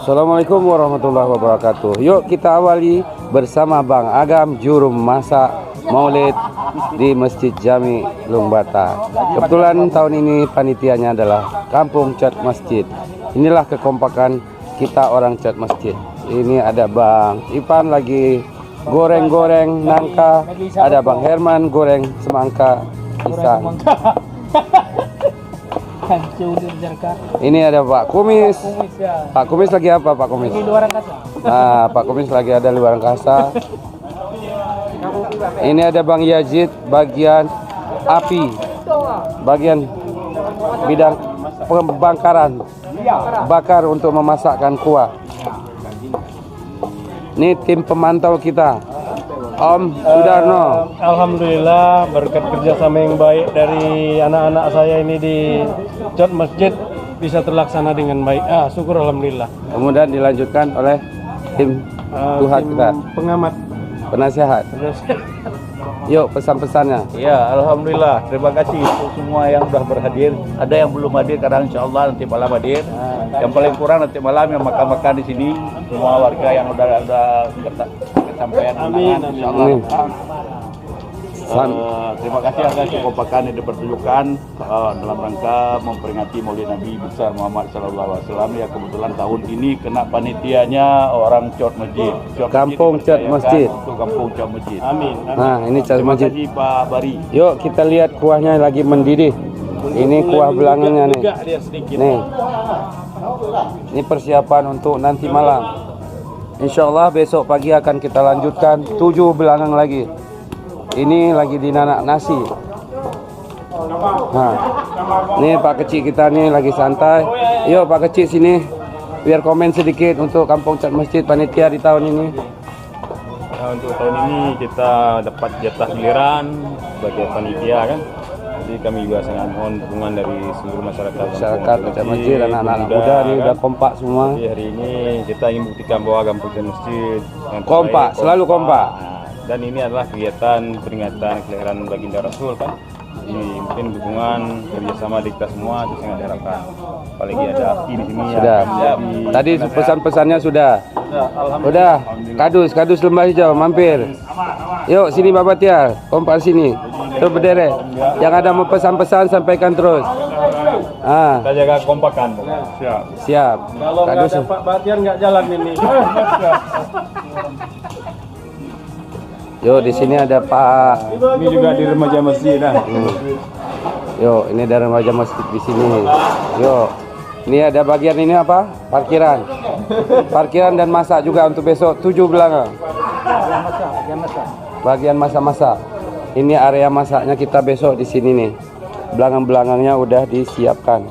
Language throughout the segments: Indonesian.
Assalamualaikum warahmatullahi wabarakatuh. Yuk kita awali bersama Bang Agam juru masak Maulid di Masjid Jami Lungbata. Kebetulan tahun ini panitianya adalah Kampung Cat Masjid. Inilah kekompakan kita orang Cat Masjid. Ini ada Bang Ipan lagi goreng-goreng nangka, ada Bang Herman goreng semangka pisang. Ini ada Pak Kumis. Pak Kumis lagi apa Pak Kumis? Luar angkasa. Nah, Pak Kumis lagi ada luar angkasa. Ini ada Bang Yazid bagian api, bagian bidang pembakaran, bakar untuk memasakkan kuah. Ini tim pemantau kita, Om Sudarno. Alhamdulillah berkat kerjasama yang baik dari anak-anak saya ini di Cat Masjid bisa terlaksana dengan baik. Syukur alhamdulillah. Kemudian dilanjutkan oleh tim Tuhan tim kita, pengamat, penasehat. Yuk pesan-pesannya. Ya, alhamdulillah. Terima kasih untuk semua yang sudah berhadir. Ada yang belum hadir, kadang insya Allah nanti malam hadir. Yang paling kurang nanti malam yang makan-makan di sini. Semua warga yang udah kesampaian undangan, insya Allah. Terima kasih atas kekompakan yang dipertunjukkan dalam rangka memperingati Maulid Nabi besar Muhammad SAW. Ya kebetulan tahun ini kena panitianya orang Cat Masjid. Kampung Cat Masjid. Untuk Kampung Cat Masjid. Amin. Nah, ini Cat Terima Masjid. kasih Pak Bari. Yuk kita lihat kuahnya lagi mendidih. Ini kuah belangangnya nih. Dia sedikit. Nih. Ini persiapan untuk nanti malam. Insya Allah besok pagi akan kita lanjutkan 7 belangang lagi. Ini lagi dinanak nasi. Nah, ini Pak Kecil kita nih lagi santai. Yuk Pak Kecil sini, biar komen sedikit untuk Kampung Cat Masjid panitia di tahun ini. Untuk tahun ini kita dapat jatah giliran sebagai panitia kan. Jadi kami juga sangat mohon dukungan dari seluruh masyarakat Cat Masjid, anak-anak muda nih udah kompak semua. Jadi hari ini kita ingin buktikan bahwa Kampung Cat Masjid Kompak, selalu kompak. Dan ini adalah kegiatan peringatan kelahiran baginda Rasul kan. Jadi mungkin dukungan kerjasama di kita semua itu sangat diharapkan. Apalagi ada api di sini. Sudah. Tadi pesan-pesannya sudah. Udah. Kadus Lembah Hijau mampir. Yuk sini Bapak Tiar, kompak sini. Terus berderet. Yang ada mau pesan-pesan sampaikan terus. Kita jaga kompakan. Siap. Kalau nggak ada Pak Batiar nggak jalan ini. Yo di sini ada Pak. Ini juga di remaja masjid dah. Yo ini ada remaja masjid di sini. Yo ini ada bagian ini apa? Parkiran. Parkiran dan masak juga untuk besok 7 belangang. Bagian masak-masak. Ini area masaknya kita besok di sini nih. Belangang-belangangnya udah disiapkan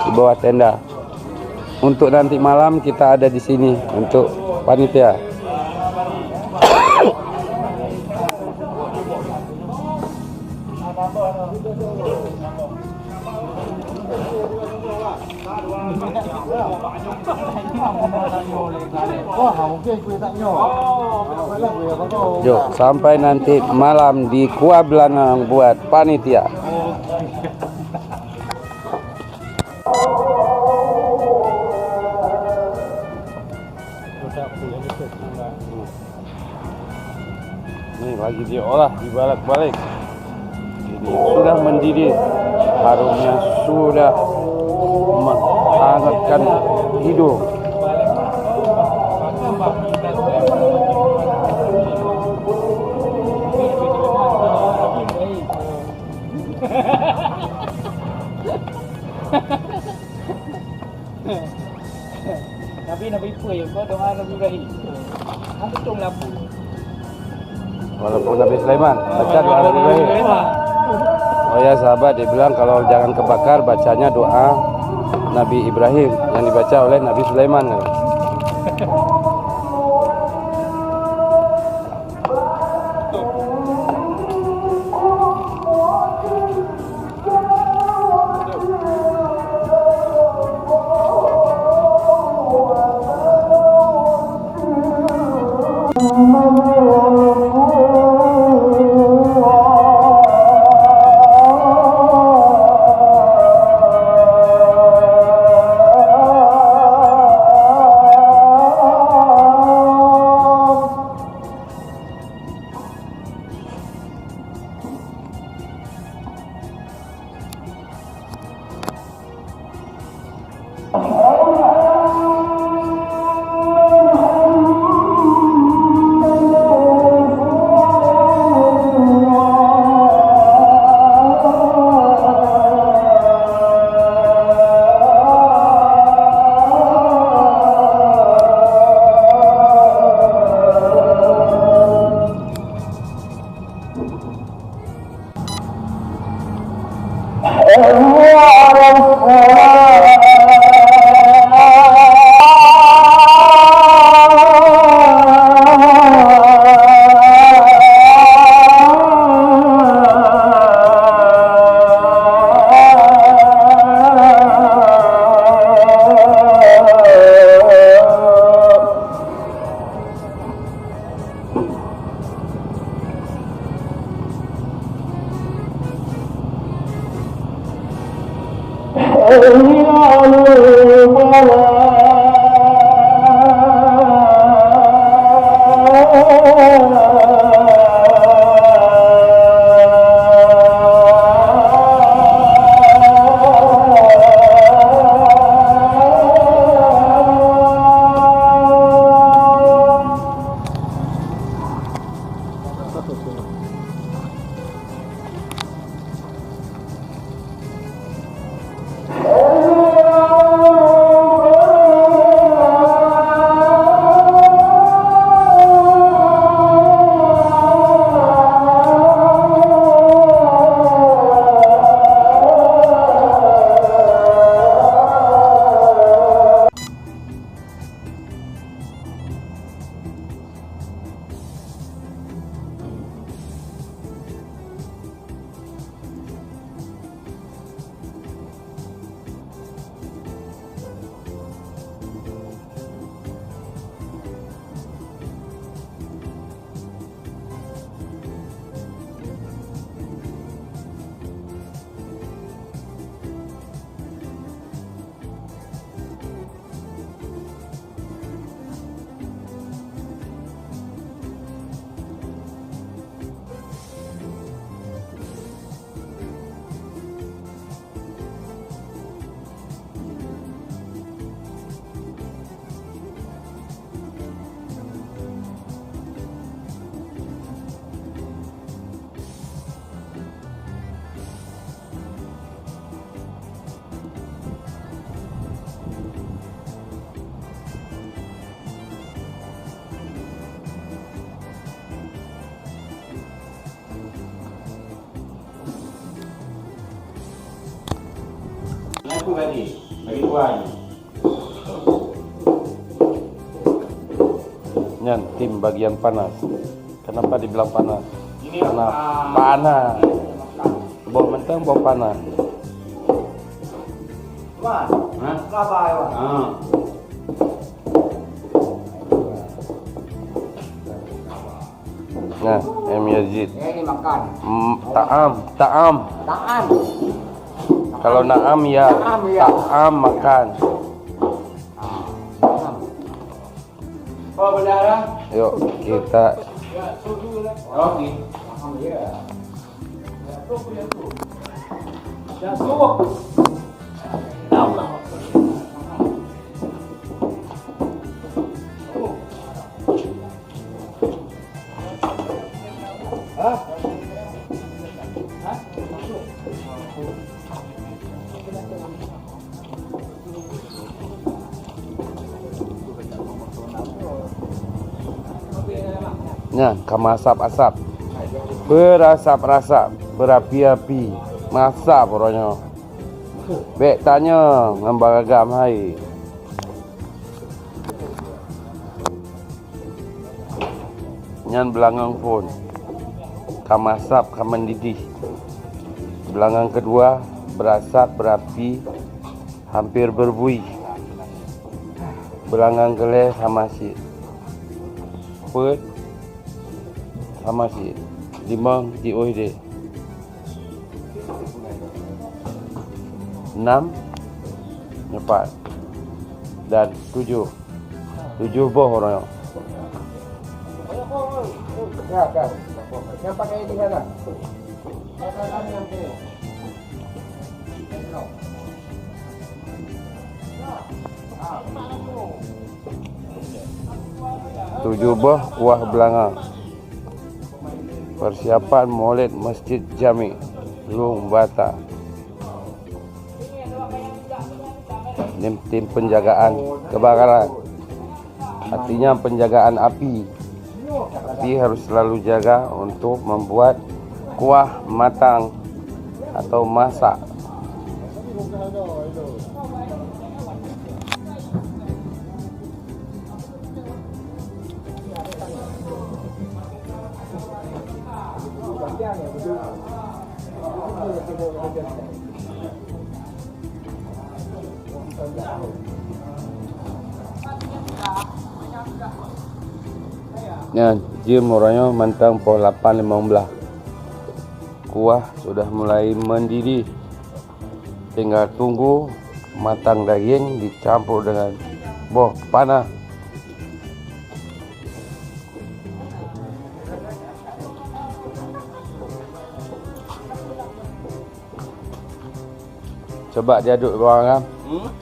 di bawah tenda. Untuk nanti malam kita ada di sini untuk panitia. Yuk sampai nanti malam di kuah belangang buat panitia. Ini lagi diolah dibalik-balik. Ini sudah mendidih, harumnya sudah menghangatkan hidung. Nabi puai kau doa Nabi Ibrahim. Apa tu lapu? Walaupun Nabi Sulaiman baca doa Nabi Ibrahim. Oh ya sahabat, dia bilang kalau jangan kebakar bacanya doa Nabi Ibrahim yang dibaca oleh Nabi Sulaiman. Nyan, tim bagian panas. Kenapa dibilang panas? Karena panas. Bau mentang, bau panas. Nah, Yazid. Ini makan. Ta'am. Tahan. Kalau na'am ya, Na'am ya. ta'am makan. Oh benar. Yuk kita Oke. Nah, kamasap-asap, berasap-rasap, berapi-api, masak pokoknya. Bek tanya ngambang agam hai. Nyan belangang pun kamasap, kamendidih. Belangang kedua berasap, berapi, hampir berbuih. Belangang kelih sama si pet sama si limang di OID 6 4 dan 7 boh orangnya. Ya, kan. Yang pakai ini kan? Tujuh buah kuah belangang. Persiapan Maulid Masjid Jami Lung Bata. Tim penjagaan kebakaran. Artinya penjagaan api. Api harus selalu jaga untuk membuat kuah matang atau masak. Nah, jam orangnya mantang pukul 8.15. Kuah sudah mulai mendidih. Tinggal tunggu matang daging dicampur dengan boh panah. Coba diaduk bawang kan?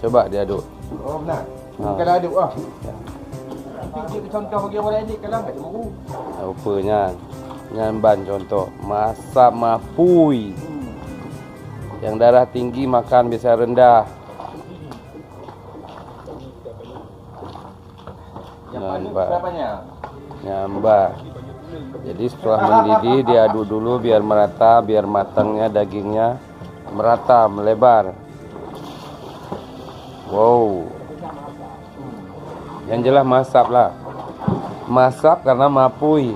Coba diaduk. Oh benar. Ha. Bukan aduk ah. Tapi dia contoh bagi orang ini kalau enggak cemburu. Rupanya nyamban contoh masak mapui. Yang darah tinggi makan bisa rendah. Nyambar. Jadi setelah mendidih diaduk dulu biar merata, biar matangnya dagingnya merata, melebar. Wow. Yang jelas masak lah. Masak karena mapui.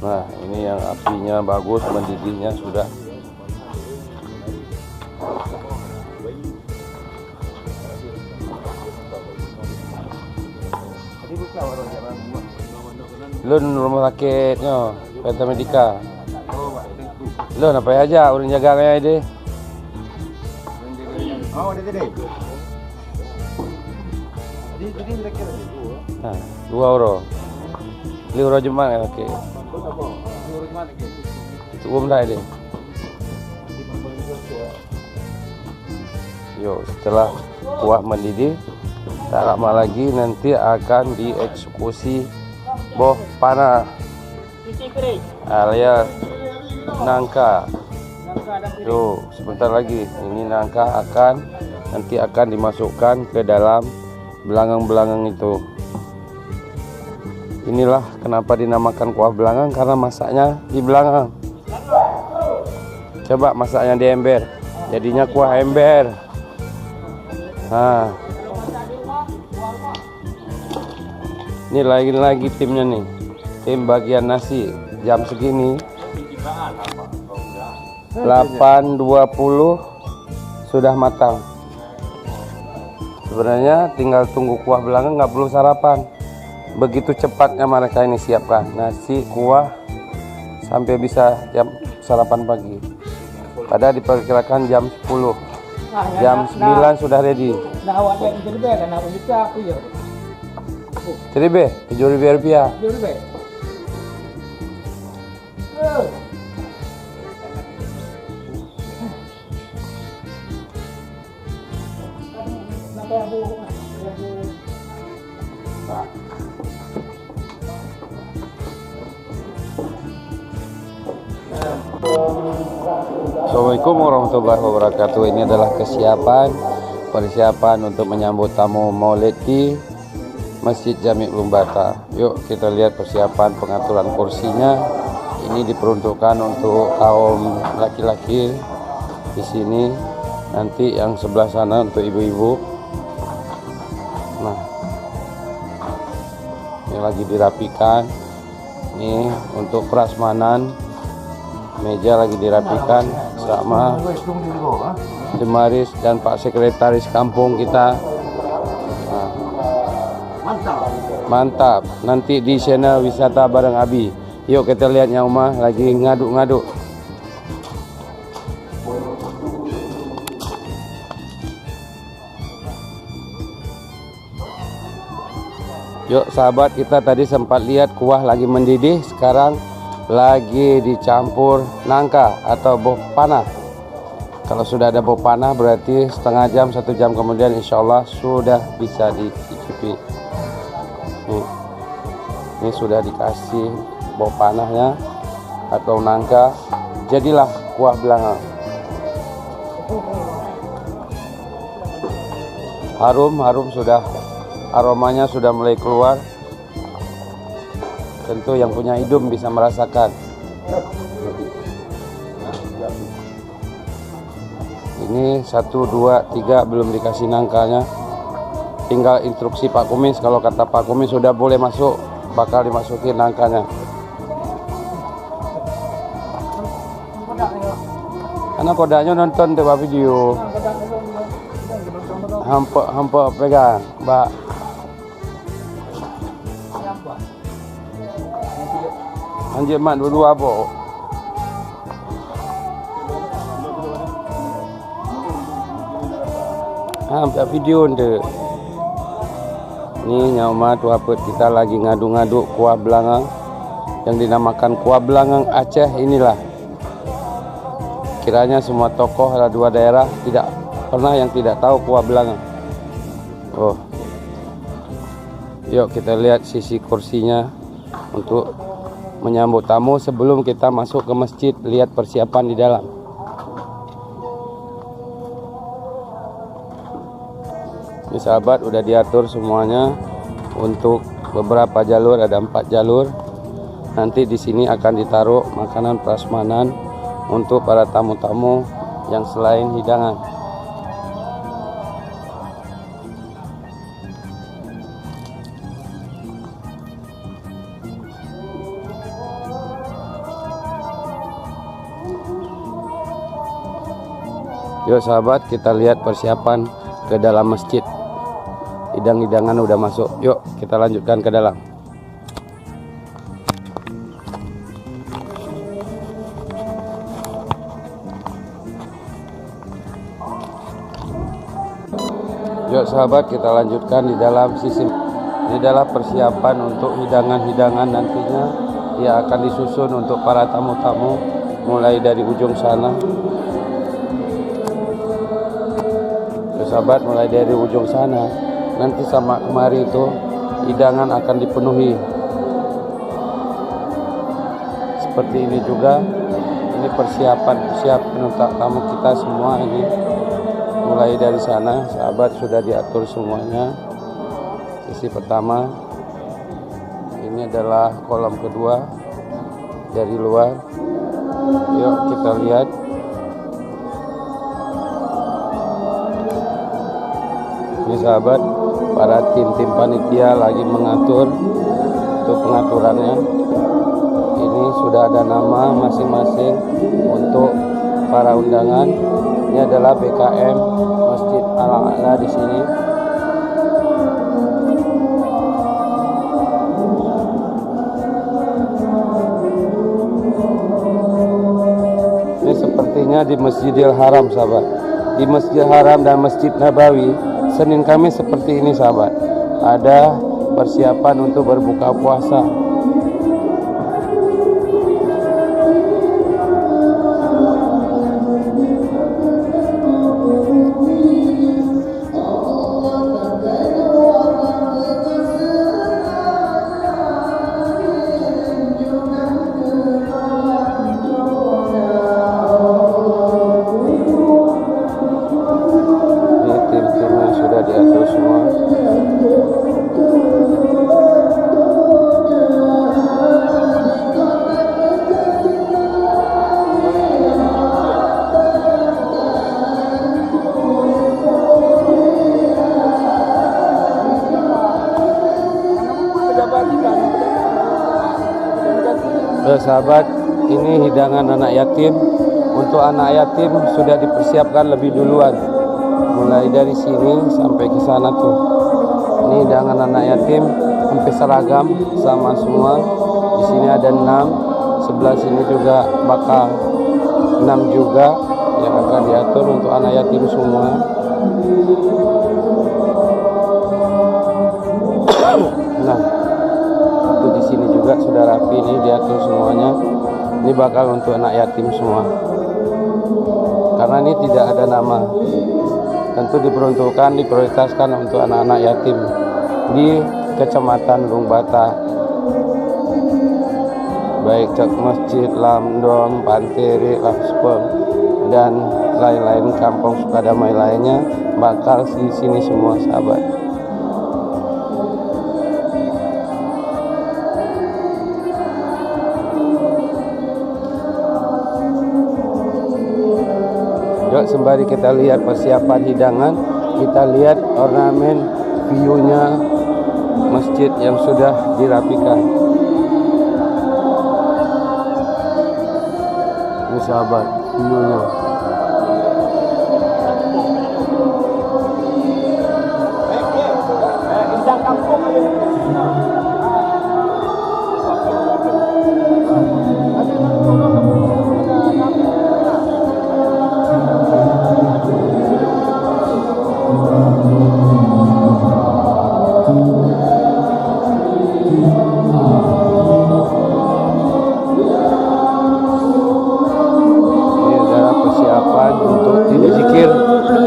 Nah, ini yang apinya bagus, mendidihnya sudah. Lun rumah sakitnya, Penta Medika. Lun apa aja orang jaganya ini? Oh, ada tadi. Jadi mereka Nah, 2 euro. 5 euro jemak ya, okey. Cukup dah ini. Yo, setelah kuah mendidih, tak lama lagi nanti akan dieksekusi boh panah alias nangka. Tuh, sebentar lagi ini nangka nanti akan dimasukkan ke dalam belangang-belangang itu. Inilah kenapa dinamakan kuah belangang, karena masaknya di belangang. Coba masaknya di ember, jadinya kuah ember. Nah, ini lagi timnya nih, tim bagian nasi. Jam segini 8.20 sudah matang. Sebenarnya tinggal tunggu kuah belanga, nggak perlu sarapan. Begitu cepatnya mereka ini siapkan nasi, kuah, sampai bisa jam sarapan pagi. Padahal diperkirakan jam 10, jam 9 sudah ready. Nah, awak ada jadi be kan aku kita aku ya. Jadi be, Rp7.000. Jadi be. Assalamualaikum warahmatullahi wabarakatuh. Ini adalah persiapan untuk menyambut tamu Maulid di Masjid Jami Lumbata. Yuk kita lihat persiapan pengaturan kursinya. Ini diperuntukkan untuk kaum laki-laki di sini. Nanti yang sebelah sana untuk ibu-ibu. Nah, ini lagi dirapikan. Ini untuk prasmanan. Meja lagi dirapikan sama Jemaris dan Pak Sekretaris kampung kita. Nah, mantap. Nanti di channel Wisata Bareng Abi. Yuk kita lihat Nyauma lagi ngaduk-ngaduk. Yuk sahabat, kita tadi sempat lihat kuah lagi mendidih. Sekarang lagi dicampur nangka atau boh panah. Kalau sudah ada boh panah berarti setengah jam, 1 jam kemudian insya Allah sudah bisa dicicipi. Ini sudah dikasih boh panahnya atau nangka, jadilah kuah belanga. Harum sudah, aromanya sudah mulai keluar. Tentu yang punya hidung bisa merasakan. Ini 1, 2, 3 belum dikasih nangkanya. Tinggal instruksi Pak Kumis. Kalau kata Pak Kumis sudah boleh masuk, bakal dimasukin nangkanya. Karena kodanya nonton coba video. Hampa pegang, Mbak. Anjir mak dua-dua apa? Ambil video ente. Ini Nyauma tuh apa kita lagi ngadu-ngadu kuah belangang yang dinamakan kuah belangang Aceh inilah. Kiranya semua tokoh ada 2 daerah tidak pernah yang tidak tahu kuah belangang. Oh. Yuk kita lihat sisi kursinya untuk menyambut tamu. Sebelum kita masuk ke masjid, lihat persiapan di dalam. Ini sahabat udah diatur semuanya untuk beberapa jalur, ada 4 jalur. Nanti di sini akan ditaruh makanan prasmanan untuk para tamu-tamu yang selain hidangan. Yuk sahabat, kita lihat persiapan ke dalam masjid. Hidang-hidangan udah masuk. Yuk kita lanjutkan ke dalam. Yuk sahabat, kita lanjutkan di dalam sisi. Ini adalah persiapan untuk hidangan-hidangan nantinya. Dia akan disusun untuk para tamu-tamu mulai dari ujung sana. Sahabat, mulai dari ujung sana nanti sama kemari itu hidangan akan dipenuhi. Seperti ini juga, ini persiapan untuk tamu kita semua. Ini mulai dari sana sahabat sudah diatur semuanya. Sisi pertama ini adalah kolam kedua dari luar. Yuk kita lihat Ini sahabat, para tim panitia lagi mengatur untuk pengaturannya. Ini sudah ada nama masing-masing untuk para undangan. Ini adalah BKM Masjid Al-A'la di sini. Ini sepertinya di Masjidil Haram, sahabat. Di Masjidil Haram dan Masjid Nabawi, Senin Kamis seperti ini, sahabat. Ada persiapan untuk berbuka puasa. Ini tim-timnya sudah diatur semua. Sahabat, ini hidangan anak yatim. Untuk anak yatim sudah dipersiapkan lebih duluan, mulai dari sini sampai ke sana tuh. Ini hidangan anak yatim, sampai seragam sama semua. Di sini ada 6, sebelah sini juga bakal 6 juga yang akan diatur untuk anak yatim semua. Nah, itu di sini juga sudah rapi nih, diatur semuanya. Ini bakal untuk anak yatim semua. Karena ini tidak ada nama, tentu diperuntukkan, diprioritaskan untuk anak-anak yatim di Kecamatan Lungbata, baik Cek Masjid, Lamdong, Panteri, Lapspem, dan lain-lain kampung Sukadamai lainnya bakal di sini semua, sahabat. Yuk, sembari kita lihat persiapan hidangan, kita lihat ornamen view-nya masjid yang sudah dirapikan. Ini sahabat, view-nya.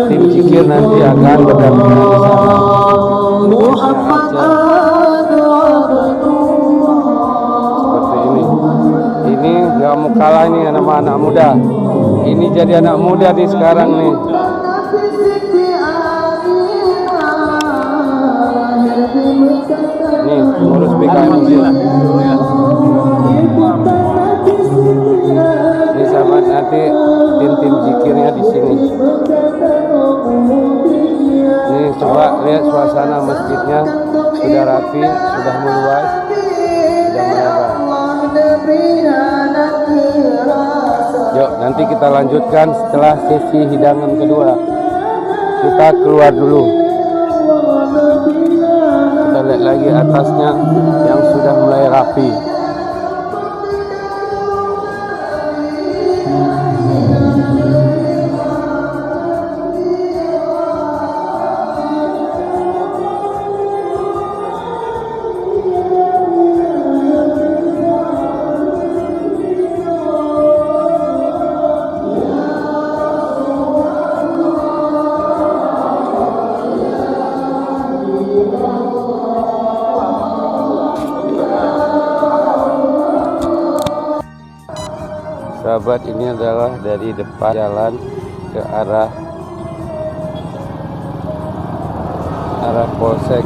Tim zikir nanti akan berdampingan di sana. Seperti ini. Ini gak mau kalah ini sama anak muda. Ini jadi anak muda di sekarang nih. Nih, ngurus BKM Masjid. Ini sahabat, nanti tim zikirnya di sini. Ini coba lihat suasana masjidnya, sudah rapi, sudah meluas, sudah melebar. Yuk, nanti kita lanjutkan setelah sesi hidangan kedua. Kita keluar dulu. Kita lihat lagi atasnya yang sudah mulai rapi. Sahabat, ini adalah dari depan jalan ke arah Polsek